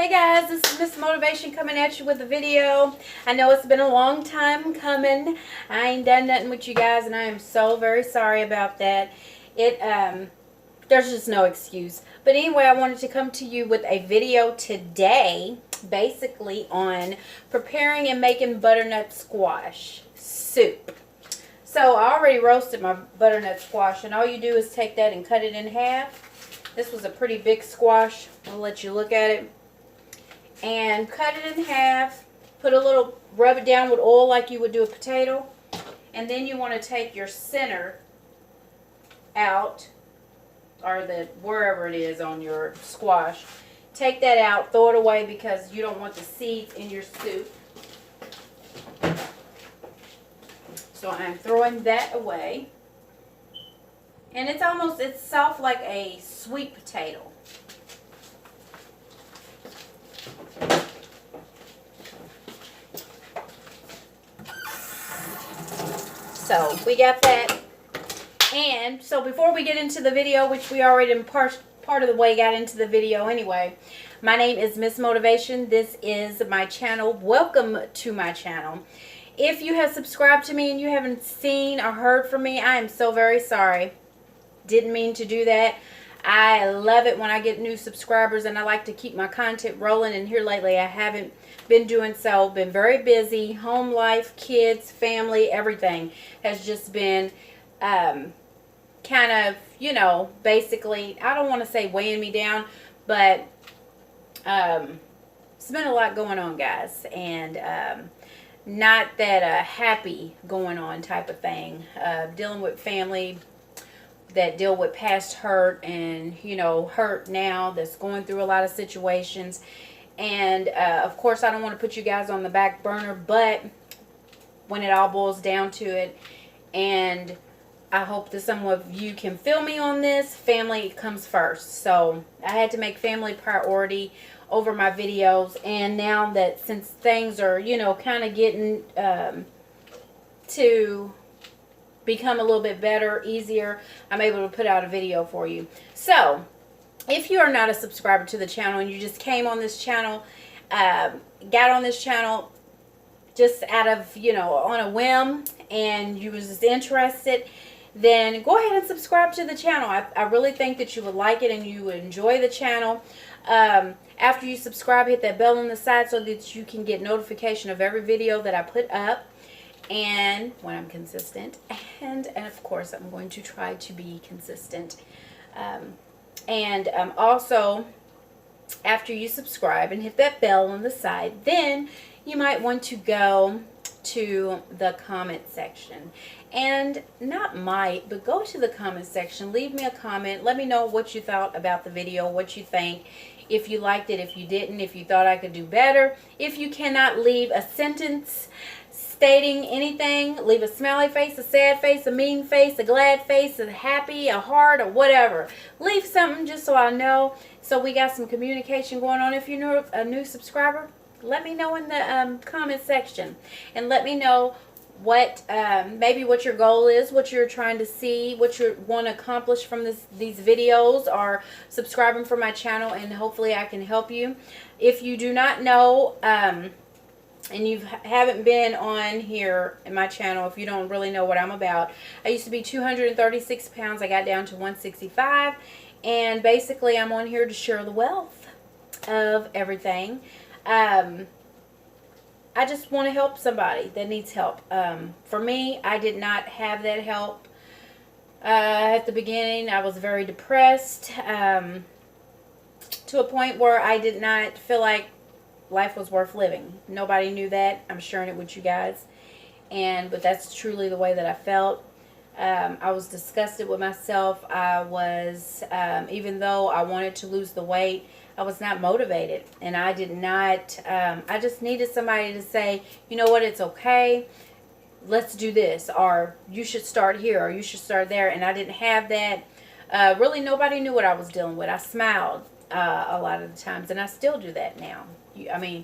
Hey guys, this is Miss Motivation coming at you with a video. I know it's been a long time coming. I ain't done nothing with you guys and I am so very sorry about that. There's just no excuse. But anyway, I wanted to come to you with a video today basically on preparing and making butternut squash soup. So I already roasted my butternut squash and all you do is take that and cut it in half. This was a pretty big squash. I'll let you look at it. And cut it in half. Rub it down with oil like you would do a potato. And then you want to take your center out, or wherever it is on your squash. Take that out, throw it away because you don't want the seeds in your soup. So I'm throwing that away. And it's soft like a sweet potato. So we got that. And so before we get into the video, which we already in part of the way got into the video anyway, my name is Miss Motivation. This is my channel. Welcome to my channel. If you have subscribed to me and you haven't seen or heard from me, I am so very sorry. Didn't mean to do that. I love it when I get new subscribers and I like to keep my content rolling, and here lately I haven't been doing so. Been very busy. Home life, kids, family, everything has just been kind of, you know, basically, I don't want to say weighing me down, but it's been a lot going on, guys, and not that happy going on type of thing. Dealing with family that deal with past hurt and, you know, hurt now, that's going through a lot of situations. And of course I don't want to put you guys on the back burner, but when it all boils down to it, and I hope that some of you can feel me on this, family comes first. So I had to make family priority over my videos. And now that since things are, you know, kind of getting to become a little bit better, easier, I'm able to put out a video for you. So if you are not a subscriber to the channel and you just came on this channel, got on this channel just out of, you know, on a whim, and you was just interested, then go ahead and subscribe to the channel. I really think that you would like it and you would enjoy the channel. After you subscribe, hit that bell on the side so that you can get notification of every video that I put up, and when I'm consistent, and of course I'm going to try to be consistent. Also, after you subscribe and hit that bell on the side, then you might want to go to the comment section. And not might, but go to the comment section. Leave me a comment. Let me know what you thought about the video, what you think. If you liked it, if you didn't, if you thought I could do better. If you cannot leave a sentence stating anything, leave a smiley face, a sad face, a mean face, a glad face, a happy, a heart, or whatever. Leave something just so I know, so we got some communication going on. If you're a new subscriber, let me know in the comment section, and let me know what maybe what your goal is, what you're trying to see, what you want to accomplish from these videos, or subscribing for my channel, and hopefully I can help you. If you do not know, and you haven't been on here in my channel, if you don't really know what I'm about, I used to be 236 pounds. I got down to 165, and basically I'm on here to share the wealth of everything. I just want to help somebody that needs help. For me, I did not have that help at the beginning. I was very depressed to a point where I did not feel like life was worth living. Nobody knew that. I'm sharing it with you guys. But that's truly the way that I felt. I was disgusted with myself. I was, even though I wanted to lose the weight, I was not motivated. And I did not, I just needed somebody to say, you know what, it's okay. Let's do this. Or you should start here, or you should start there. And I didn't have that. Really, nobody knew what I was dealing with. I smiled a lot of the times, and I still do that now. I mean,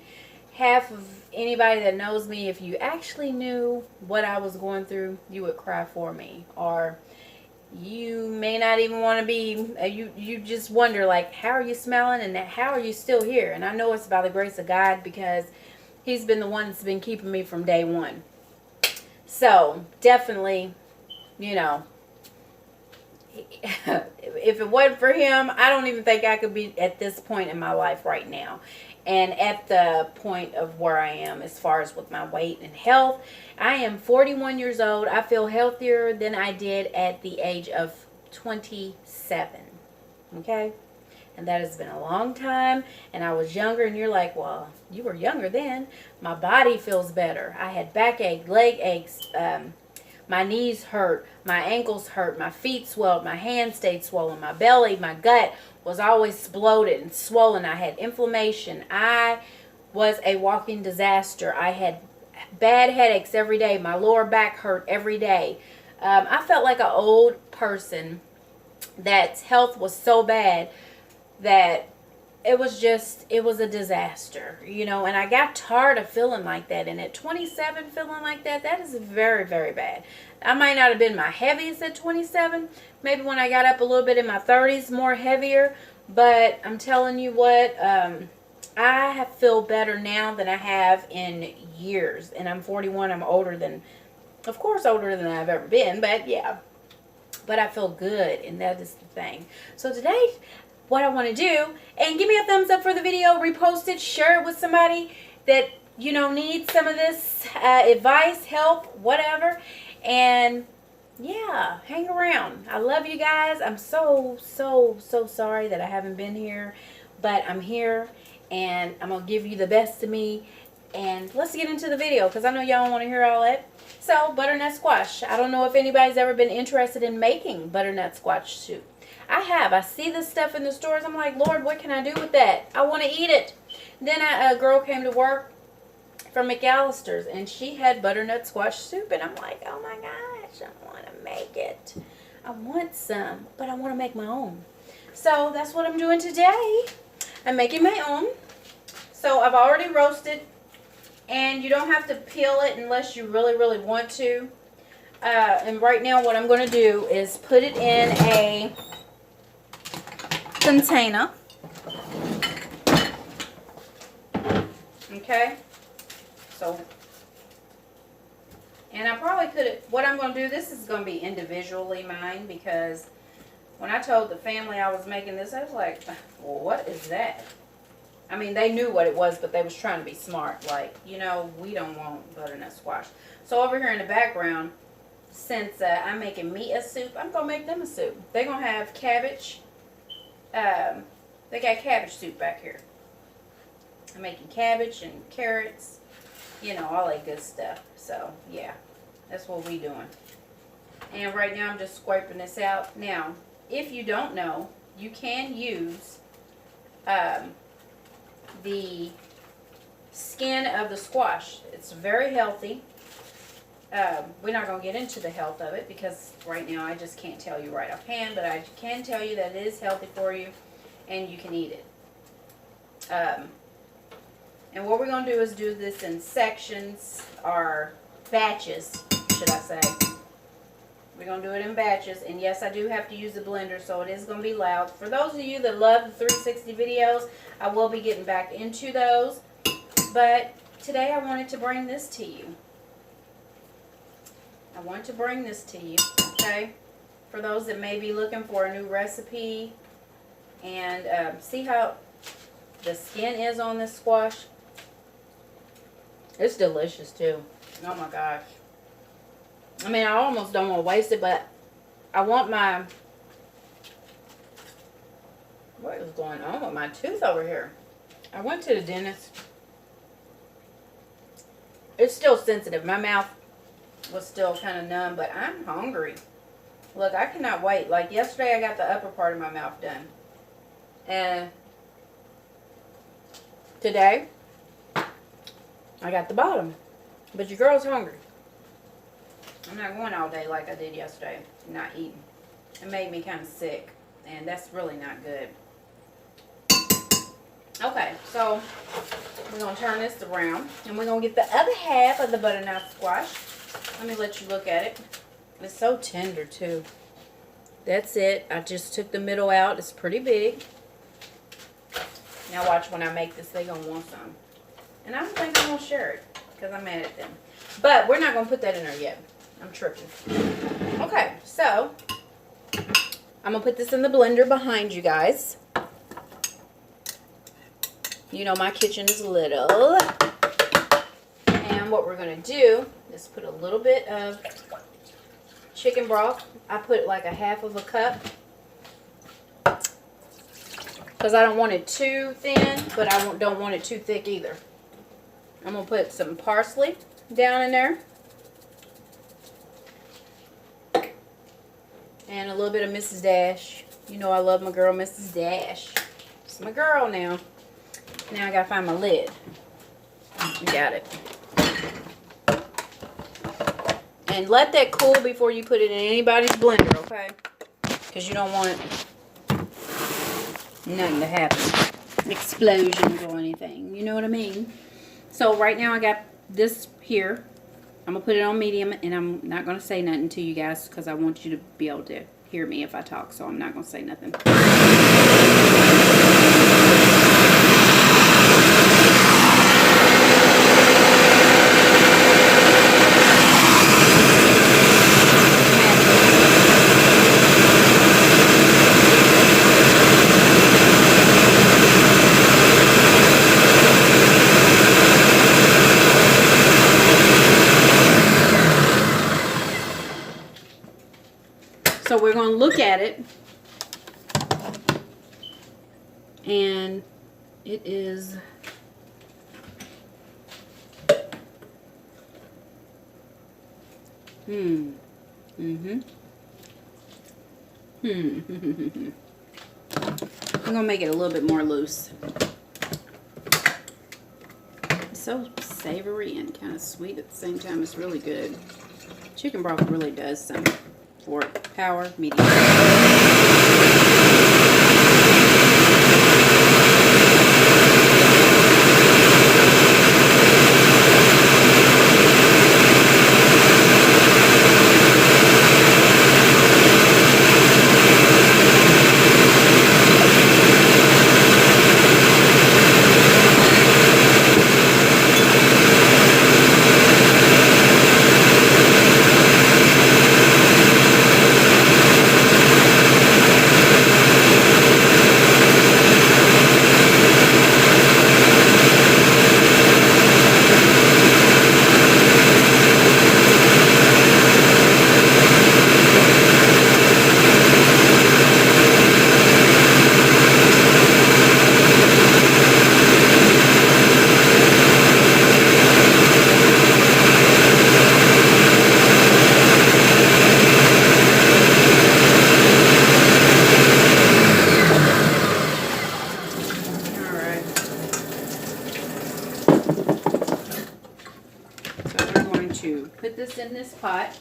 half of anybody that knows me, if you actually knew what I was going through, you would cry for me. Or you may not even want to be, you just wonder, like, how are you smelling and how are you still here? And I know it's by the grace of God, because he's been the one that's been keeping me from day one. So definitely, you know, if it wasn't for him, I don't even think I could be at this point in my life right now. And at the point of where I am as far as with my weight and health. I am 41 years old. I feel healthier than I did at the age of 27. Okay? And that has been a long time. And I was younger, and you're like, well, you were younger then. My body feels better. I had backache, leg aches, my knees hurt, my ankles hurt, my feet swelled, my hands stayed swollen, my belly, my gut was always bloated and swollen. I had inflammation. I was a walking disaster. I had bad headaches every day. My lower back hurt every day. I felt like an old person that health was so bad that it was a disaster, you know, and I got tired of feeling like that. And at 27, feeling like that, that is very, very bad. I might not have been my heaviest at 27. Maybe when I got up a little bit in my 30s, more heavier. But I'm telling you what, I feel better now than I have in years. And I'm 41. I'm older than, of course, older than I've ever been. But yeah, but I feel good, and that is the thing. So today, what I want to do, and give me a thumbs up for the video, repost it, share it with somebody that, you know, needs some of this advice, help, whatever. And yeah, hang around. I love you guys. I'm so sorry that I haven't been here, but I'm here, and I'm gonna give you the best of me. And let's get into the video, because I know y'all want to hear all that. So, butternut squash. I don't know if anybody's ever been interested in making butternut squash soup. I have. I see this stuff in the stores. I'm like, Lord, what can I do with that? I want to eat it. Then a girl came to work from McAllister's, and she had butternut squash soup, and I'm like, oh my gosh, I want to make it. I want some, but I want to make my own. So that's what I'm doing today. I'm making my own. So I've already roasted, and you don't have to peel it unless you really want to. And right now what I'm going to do is put it in a container. Okay, so, and I probably could have, what I'm going to do, this is going to be individually mine, because when I told the family I was making this, I was like, well, what is that? I mean, they knew what it was, but they was trying to be smart, like, you know, we don't want butternut squash. So over here in the background, since I'm making me a soup, I'm going to make them a soup. They're going to have cabbage. They got cabbage soup back here. I'm making cabbage and carrots, you know, all that good stuff. So, yeah, that's what we doing. And right now I'm just scraping this out. Now, if you don't know, you can use the skin of the squash. It's very healthy. We're not going to get into the health of it, because right now I just can't tell you right offhand, but I can tell you that it is healthy for you, and you can eat it. And what we're going to do is do this in sections, or batches, should I say. We're going to do it in batches, and yes, I do have to use the blender, so it is going to be loud. For those of you that love the 360 videos, I will be getting back into those, but today I wanted to bring this to you. I want to bring this to you, okay? For those that may be looking for a new recipe, and see how the skin is on this squash. It's delicious too. Oh my gosh. I mean, I almost don't want to waste it, but I want my... What is going on with my tooth over here? I went to the dentist. It's still sensitive. My mouth was still kind of numb, but I'm hungry. Look, I cannot wait. Like yesterday, I got the upper part of my mouth done. And today, I got the bottom. But your girl's hungry. I'm not going all day like I did yesterday. Not eating. It made me kind of sick. And that's really not good. Okay, so we're going to turn this around. And we're going to get the other half of the butternut squash. Let me let you look at it. It's so tender too. That's it. I just took the middle out. It's pretty big. Now watch when I make this, they're going to want some. And I don't think I'm going to share it because I'm mad at them. But we're not going to put that in there yet. I'm tripping. Okay, so I'm going to put this in the blender behind you guys. You know my kitchen is little. And what we're going to do is put a little bit of chicken broth. I put like a half of a cup. Because I don't want it too thin, but I don't want it too thick either. I'm going to put some parsley down in there. And a little bit of Mrs. Dash. You know I love my girl Mrs. Dash. It's my girl now. Now I got to find my lid. Got it. And let that cool before you put it in anybody's blender, okay? Because you don't want nothing to happen. Explosions or anything. You know what I mean? So right now I got this here. I'm going to put it on medium, and I'm not going to say nothing to you guys because I want you to be able to hear me if I talk, so I'm not going to say nothing. So we're going to look at it, and it is I'm going to make it a little bit more loose. It's so savory and kind of sweet at the same time. It's really good. Chicken broth really does something for it. Power, medium. Put this in this pot.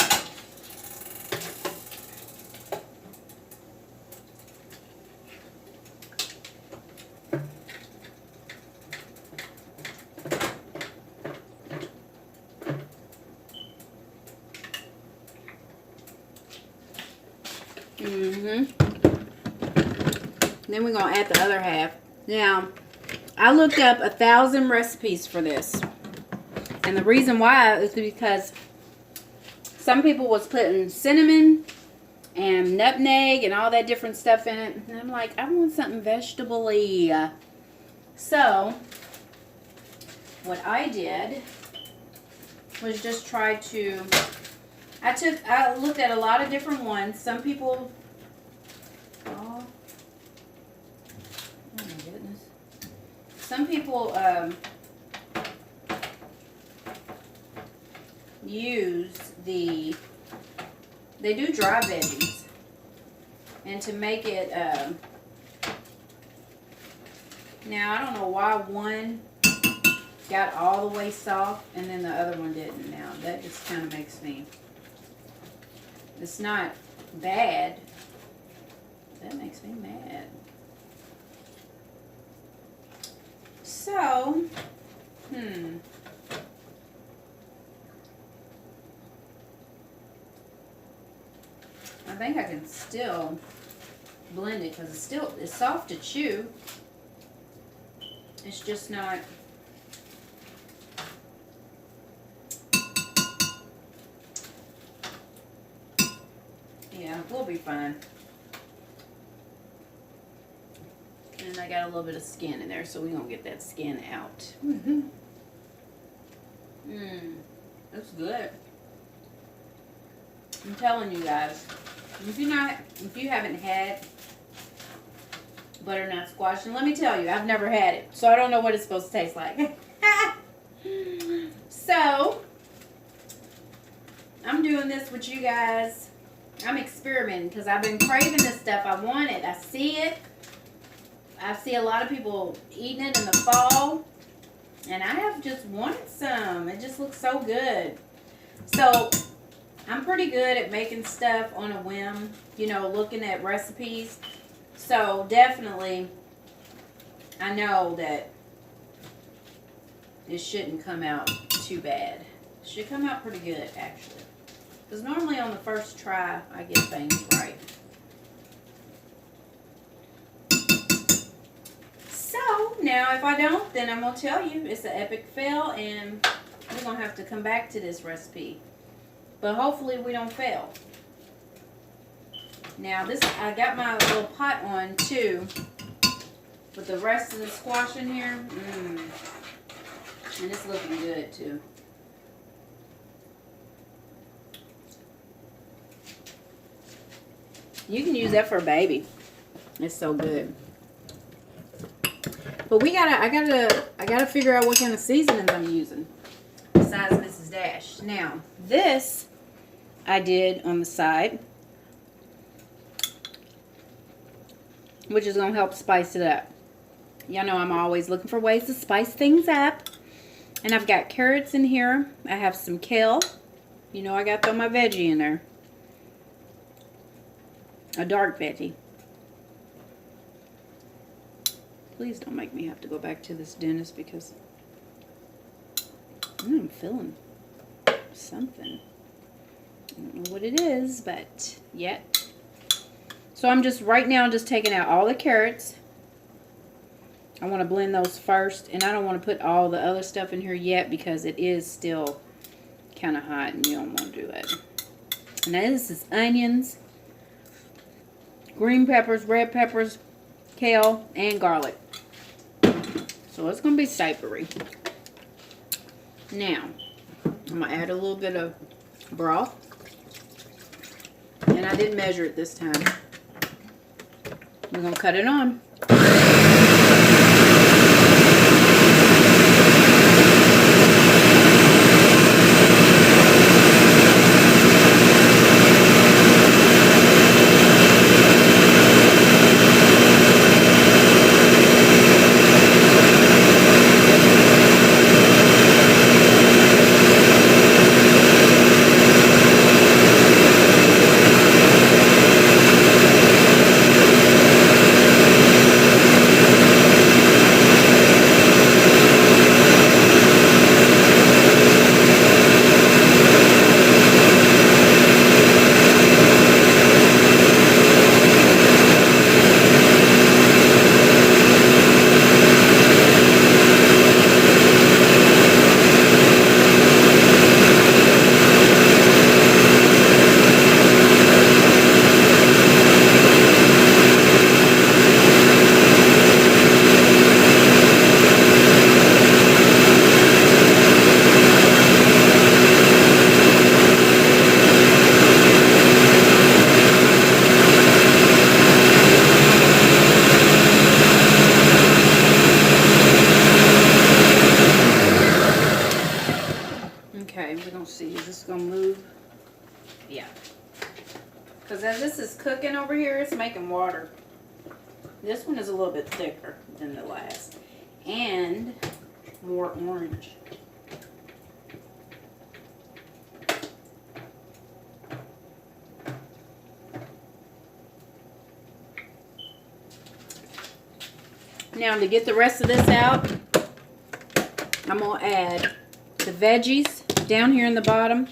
Then we're going to add the other half. Now, I looked up 1,000 recipes for this. And the reason why is because some people was putting cinnamon and nutmeg and all that different stuff in it. And I'm like, I want something vegetable-y. So, what I did was just try to, I looked at a lot of different ones. Some people, oh my goodness. Some people use they do dry veggies, and to make it now I don't know why one got all the way soft and then the other one didn't. Now that just kind of makes me, it's not bad, that makes me mad. So I think I can still blend it because it's soft to chew. It's just not. Yeah, we'll be fine. And I got a little bit of skin in there, so we're going to get that skin out. That's good. I'm telling you guys, if you haven't had butternut squash, and let me tell you, I've never had it, so I don't know what it's supposed to taste like. So, I'm doing this with you guys. I'm experimenting because I've been craving this stuff. I want it. I see it. I see a lot of people eating it in the fall, and I have just wanted some. It just looks so good. So, I'm pretty good at making stuff on a whim, you know, looking at recipes. So, definitely, I know that it shouldn't come out too bad. It should come out pretty good, actually. Because normally on the first try, I get things right. So, now if I don't, then I'm going to tell you it's an epic fail, and we're going to have to come back to this recipe. But hopefully we don't fail. Now, I got my little pot on, too, with the rest of the squash in here. And it's looking good, too. You can use that for a baby. It's so good. But I gotta figure out what kind of seasonings I'm using besides Mrs. Dash. Now, this I did on the side, which is gonna help spice it up. Y'all know I'm always looking for ways to spice things up. And I've got carrots in here. I have some kale. You know I got to throw my veggie in there. A dark veggie. Please don't make me have to go back to this dentist because I'm feeling something. I don't know what it is, but yet. So I'm just right now just taking out all the carrots. I want to blend those first, and I don't want to put all the other stuff in here yet because it is still kind of hot and you don't want to do it. Now this is onions, green peppers, red peppers, kale, and garlic. So it's going to be savoury. Now, I'm going to add a little bit of broth. And I didn't measure it this time. We're going to cut it on. Because as this is cooking over here, it's making water. This one is a little bit thicker than the last. And more orange. Now to get the rest of this out, I'm going to add the veggies down here in the bottom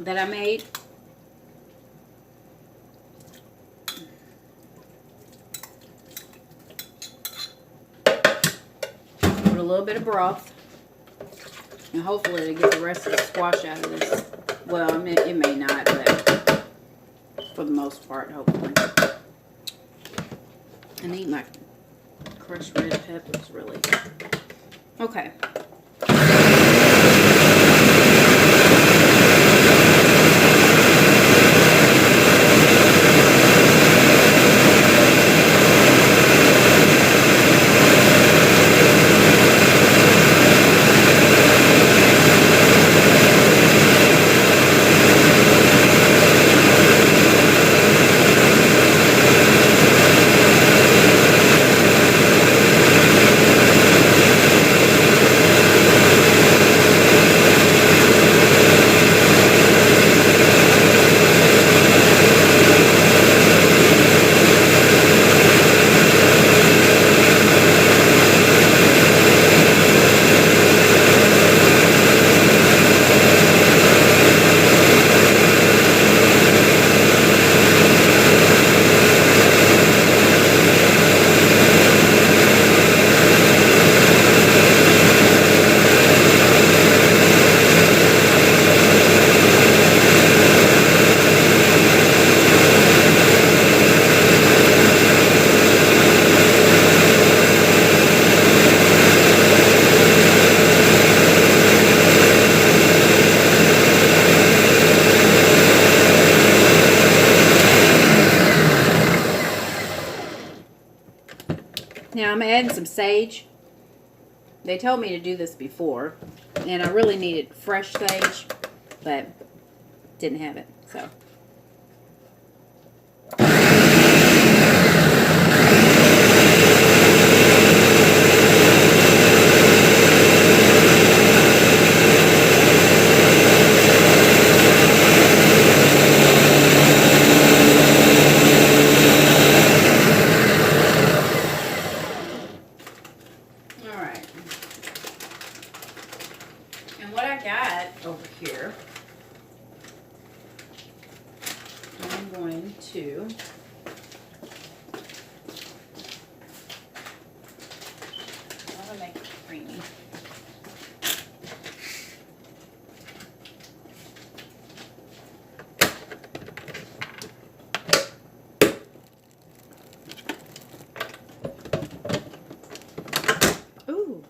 that I made. a little bit of broth. And hopefully it'll get the rest of the squash out of this. Well, I mean, it may not, but for the most part, hopefully. I need my crushed red peppers, really. Okay. Now I'm adding some sage. They told me to do this before, and I really needed fresh sage, but didn't have it, so. Over here, I'm going to make it creamy. Ooh.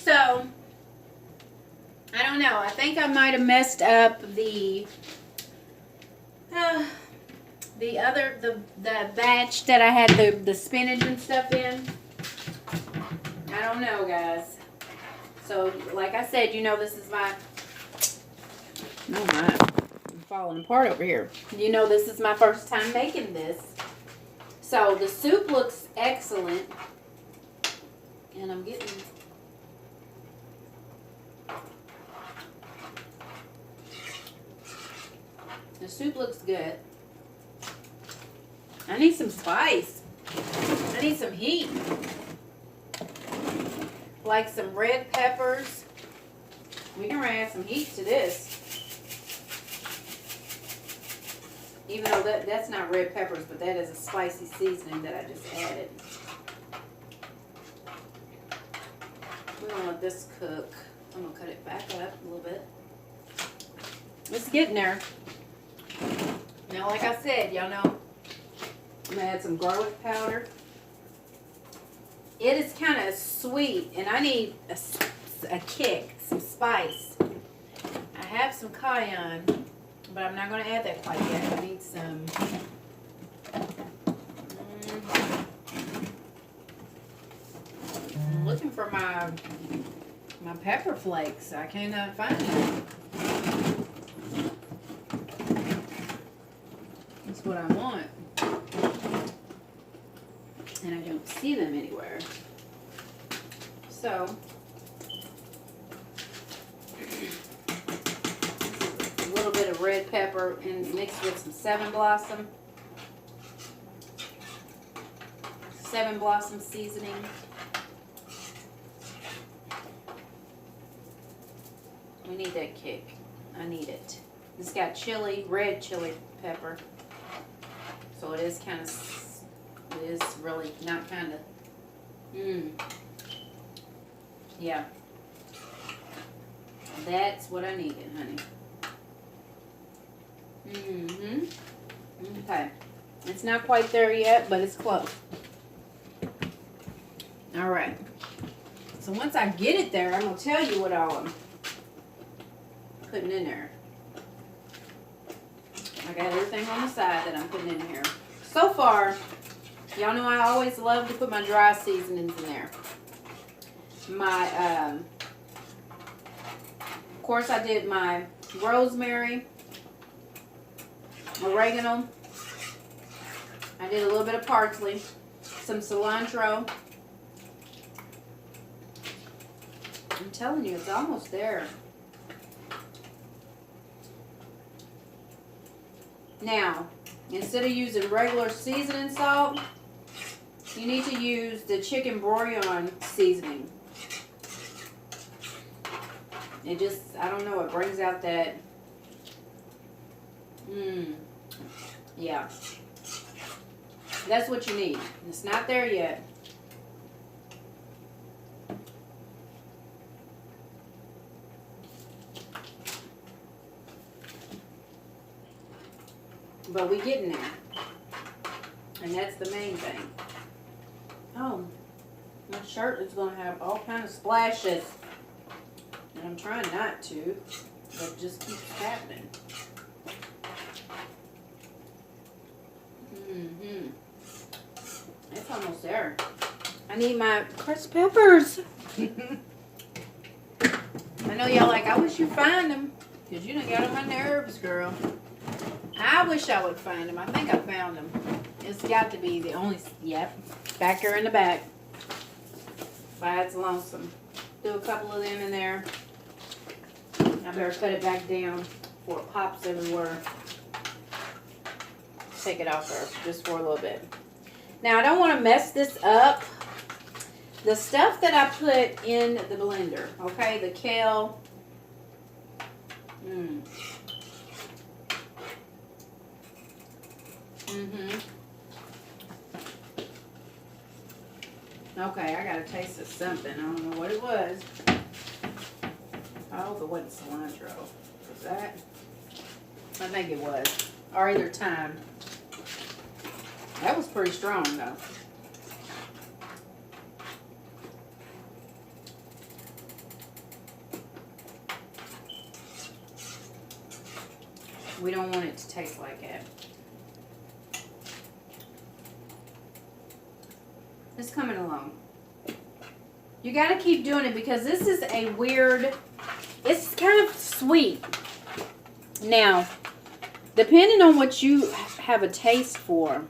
So, I don't know. I think I might have messed up the batch that I had the spinach and stuff in. I don't know, guys. So, like I said, you know, this is my, oh my, I'm falling apart over here. You know, this is my first time making this. So, the soup looks excellent. And I'm getting, the soup looks good. I need some spice. I need some heat. Like some red peppers. We can add some heat to this. Even though that's not red peppers, but that is a spicy seasoning that I just added. We're going to let this cook. I'm going to cut it back up a little bit. It's getting there. Now, like I said, y'all know, I'm going to add some garlic powder. It is kind of sweet, and I need a kick, some spice. I have some cayenne, but I'm not going to add that quite yet. I need some looking for my pepper flakes. I cannot find them. That's what I want. And I don't see them anywhere. So, a little bit of red pepper and mixed with some Seven Blossom seasoning. We need that kick. I need it. It's got chili, red chili pepper. So it is kind of, it is really not kind of, yeah. That's what I needed, honey. Okay. It's not quite there yet, but it's close. All right. So once I get it there, I'm going to tell you what all I'm putting in there. I got everything on the side that I'm putting in here. So far, y'all know I always love to put my dry seasonings in there. My, of course I did my rosemary, oregano. I did a little bit of parsley, some cilantro. I'm telling you, it's almost there. Now, instead of using regular seasoning salt, you need to use the chicken bouillon seasoning. It just, I don't know, it brings out that, yeah. That's what you need. It's not there yet. But we getting there. And that's the main thing. Oh, my shirt is going to have all kinds of splashes. And I'm trying not to, but it just keeps happening. It's almost there. I need my crushed peppers. I know y'all like, I wish you'd find them. Because you done got on my nerves, girl. I wish I would find them. I think I found them. It's got to be the only, yep, back here in the back. By its lonesome. Do a couple of them in there. I better cut it back down before it pops everywhere. Take it off first, just for a little bit. Now, I don't want to mess this up. The stuff that I put in the blender, okay, the kale. Okay, I got a taste of something. I don't know what it was. I hope it wasn't cilantro. Was that? I think it was. Or either thyme. That was pretty strong, though. We don't want it to taste like that. It's coming along. You got to keep doing it because this is a weird, it's kind of sweet. Now, depending on what you have a taste for,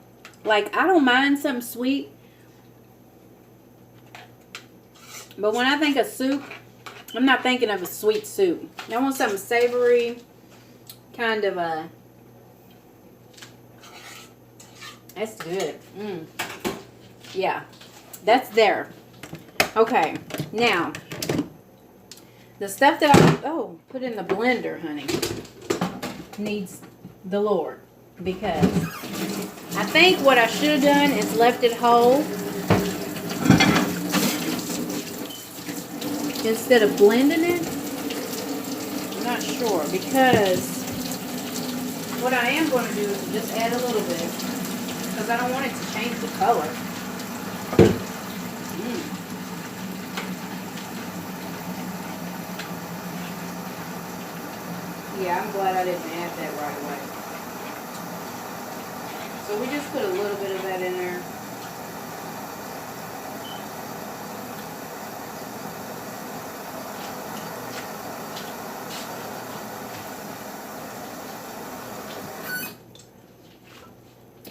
like I don't mind something sweet, but when I think of soup, I'm not thinking of a sweet soup. I want something savory, kind of a, that's good. Yeah, that's there. Okay, now, the stuff that I, put in the blender, honey, needs the Lord. Because I think what I should have done is left it whole. Instead of blending it. I'm not sure. Because what I am going to do is just add a little bit. Because I don't want it to change the color. Yeah, I'm glad I didn't add that right away. So we just put a little bit of that in there.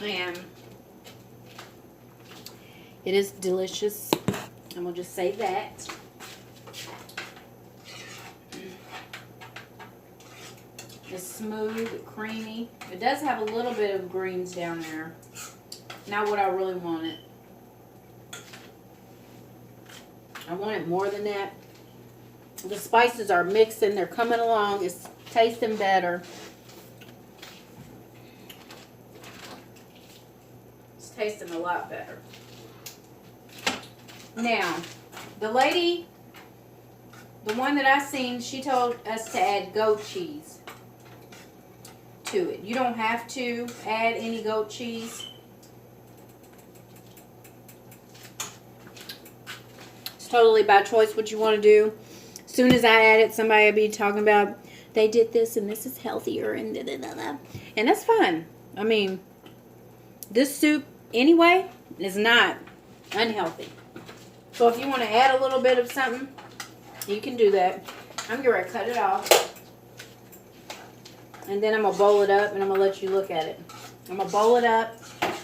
And it is delicious. And we'll just say that. It's smooth, creamy. It does have a little bit of greens down there. Not what I really wanted. I wanted more than that. The spices are mixing. They're coming along. It's tasting better. It's tasting a lot better. Now, the lady, the one that I seen, she told us to add goat cheese to it. You don't have to add any goat cheese. It's totally by choice what you want to do. As soon as I add it, somebody will be talking about they did this and this is healthier and da da da da. And that's fine. I mean, this soup anyway is not unhealthy. So if you want to add a little bit of something, you can do that. I'm going to cut it off. And then I'm going to bowl it up and I'm going to let you look at it. I'm going to bowl it up,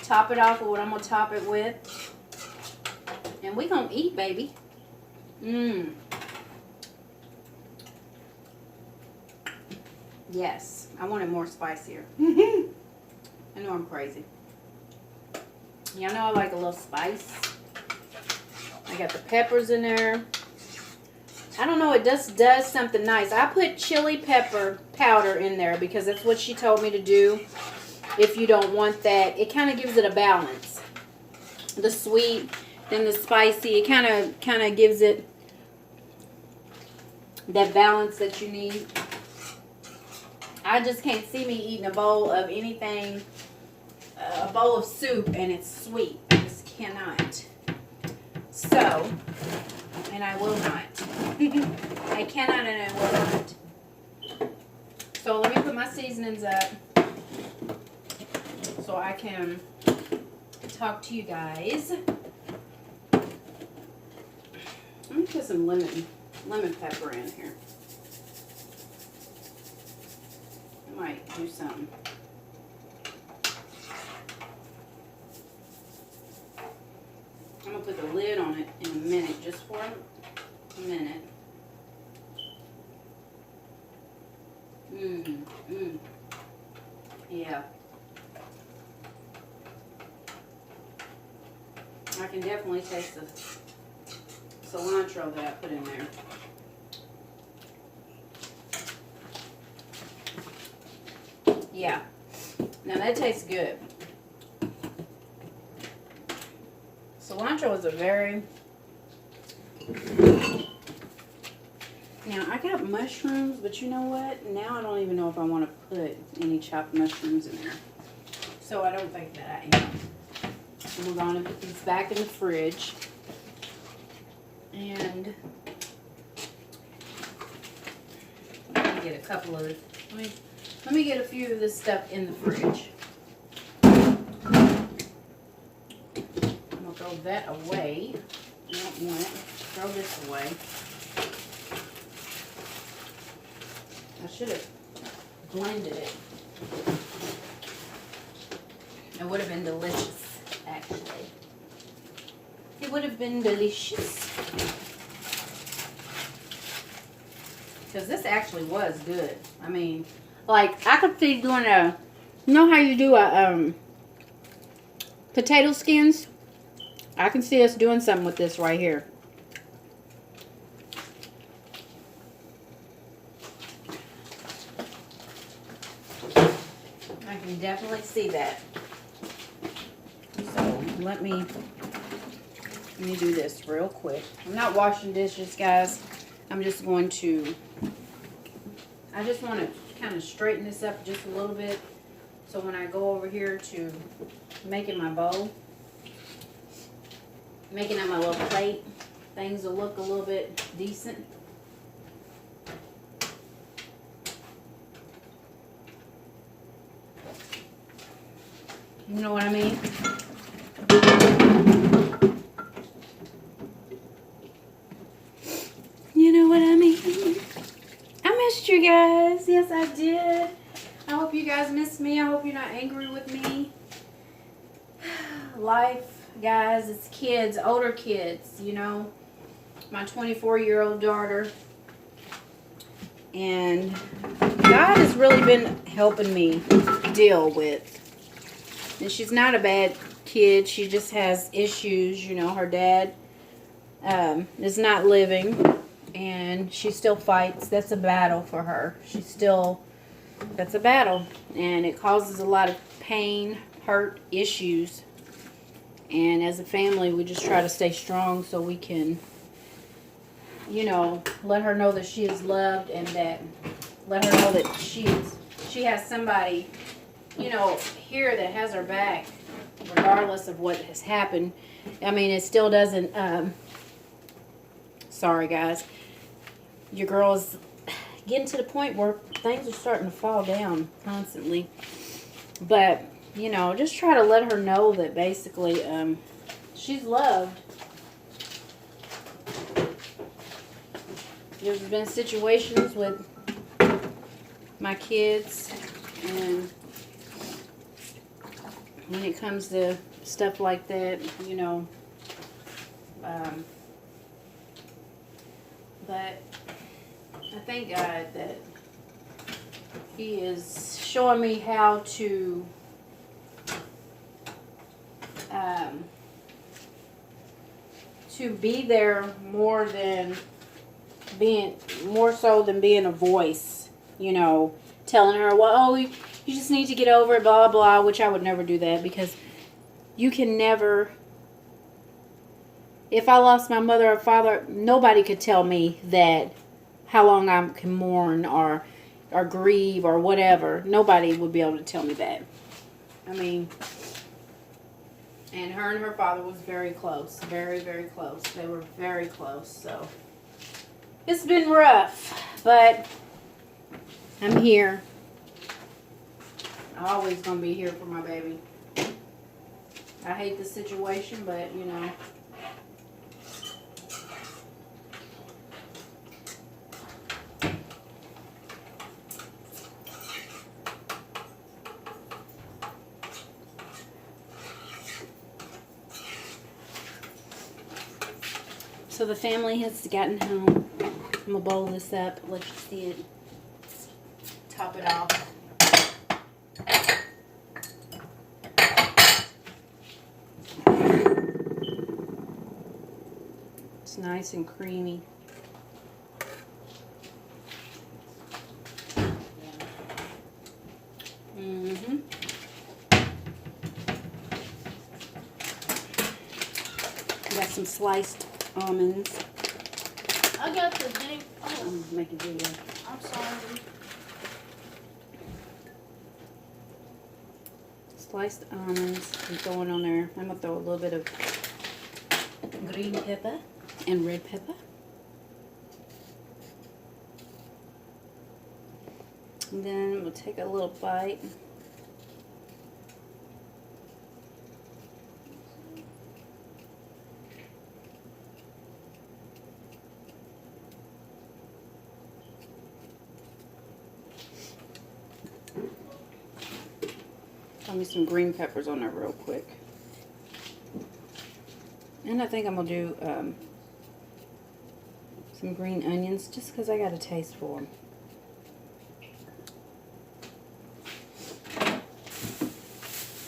top it off with what I'm going to top it with. And we're going to eat, baby. Mmm. Yes, I want it more spicier. I know I'm crazy. Y'all know I like a little spice. I got the peppers in there. I don't know, it just does something nice. I put chili pepper powder in there because that's what she told me to do. If you don't want that, it kind of gives it a balance. The sweet, then the spicy, it kind of gives it that balance that you need. I just can't see me eating a bowl of anything, a bowl of soup, and it's sweet. I just cannot. So, and I will not. I cannot and I will not. So let me put my seasonings up so I can talk to you guys. Let me put some lemon pepper in here. I might do something. I'm going to put the lid on it in a minute, just for a minute. Yeah. I can definitely taste the cilantro that I put in there. Yeah. Now that tastes good. Cilantro is a very... Now, I got mushrooms, but you know what? Now I don't even know if I want to put any chopped mushrooms in there. So I don't think that I am. And we're going to put these back in the fridge. And let me get a couple of... Let me get a few of this stuff in the fridge. Throw that away. I don't want it. Throw this away. I should have blended it. It would have been delicious, actually. It would have been delicious. Because this actually was good. I mean, like, I could see doing a... You know how you do a potato skins? I can see us doing something with this right here. I can definitely see that. So let me do this real quick. I'm not washing dishes, guys. I'm just going to, I just want to kind of straighten this up just a little bit. So when I go over here to making my bowl, making it on my little plate, things will look a little bit decent. You know what I mean? You know what I mean? I missed you guys. Yes, I did. I hope you guys missed me. I hope you're not angry with me. life, guys. It's kids, older kids, you know. My 24-year-old daughter. And God has really been helping me deal with. And she's not a bad kid. She just has issues. You know, her dad is not living. And she still fights. That's a battle for her. That's a battle. And it causes a lot of pain, hurt, issues. And as a family, we just try to stay strong so we can, you know, let her know that she is loved, and that let her know that she has somebody, you know, here that has her back regardless of what has happened. I mean, it still doesn't, sorry guys, your girl is getting to the point where things are starting to fall down constantly. But, you know, just try to let her know that basically she's loved. There's been situations with my kids, and when it comes to stuff like that, you know, but I thank God that He is showing me how to be there more so than being a voice, you know, telling her, well, oh, you just need to get over it, blah, blah, which I would never do that, because you can never, if I lost my mother or father, nobody could tell me that how long I can mourn or grieve or whatever. Nobody would be able to tell me that. I mean, and her father was very close, very, very close. They were very close, so it's been rough, but I'm here. I'm always going to be here for my baby. I hate the situation, but, you know. So the family has gotten home. I'm going to bowl this up. Let you see it. Top it off. It's nice and creamy. Got some sliced almonds. I got the thing. Oh, I'm making a video. I'm sorry. Sliced almonds is going on there. I'm going to throw a little bit of green pepper and red pepper. And then we'll take a little bite. Throw me some green peppers on there real quick. And I think I'm going to do some green onions just because I got a taste for them.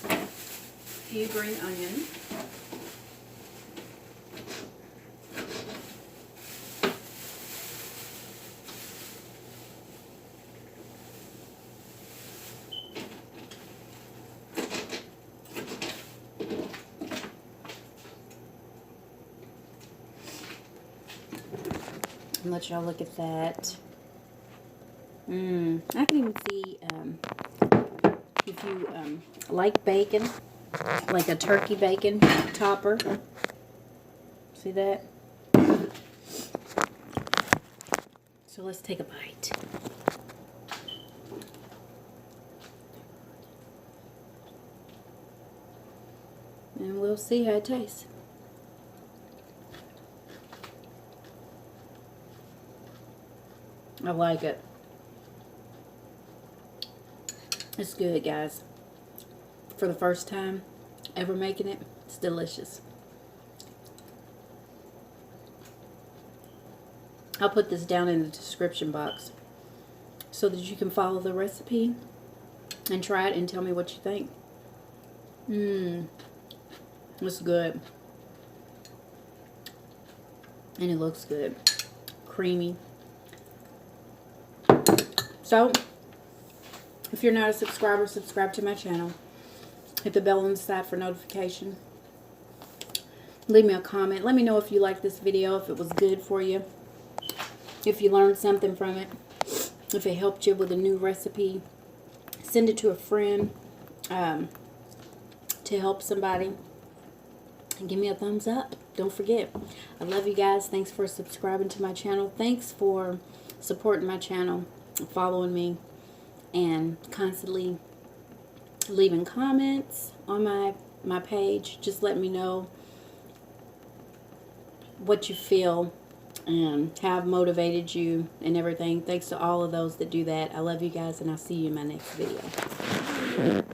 A few green onions. And let y'all look at that. I can even see if you like bacon, like a turkey bacon topper. See that? So let's take a bite. And we'll see how it tastes. I like it. It's good, guys. For the first time ever making it, It's delicious. I'll put this down in the description box so that you can follow the recipe and try it and tell me what you think. It's good. And it looks good. Creamy. So, if you're not a subscriber, subscribe to my channel. Hit the bell on the side for notification. Leave me a comment. Let me know if you liked this video, if it was good for you, if you learned something from it, if it helped you with a new recipe. Send it to a friend to help somebody. And give me a thumbs up. Don't forget. I love you guys. Thanks for subscribing to my channel. Thanks for supporting my channel, following me, and constantly leaving comments on my page. Just let me know what you feel and how I've motivated you and everything. Thanks to all of those that do that. I love you guys, and I'll see you in my next video.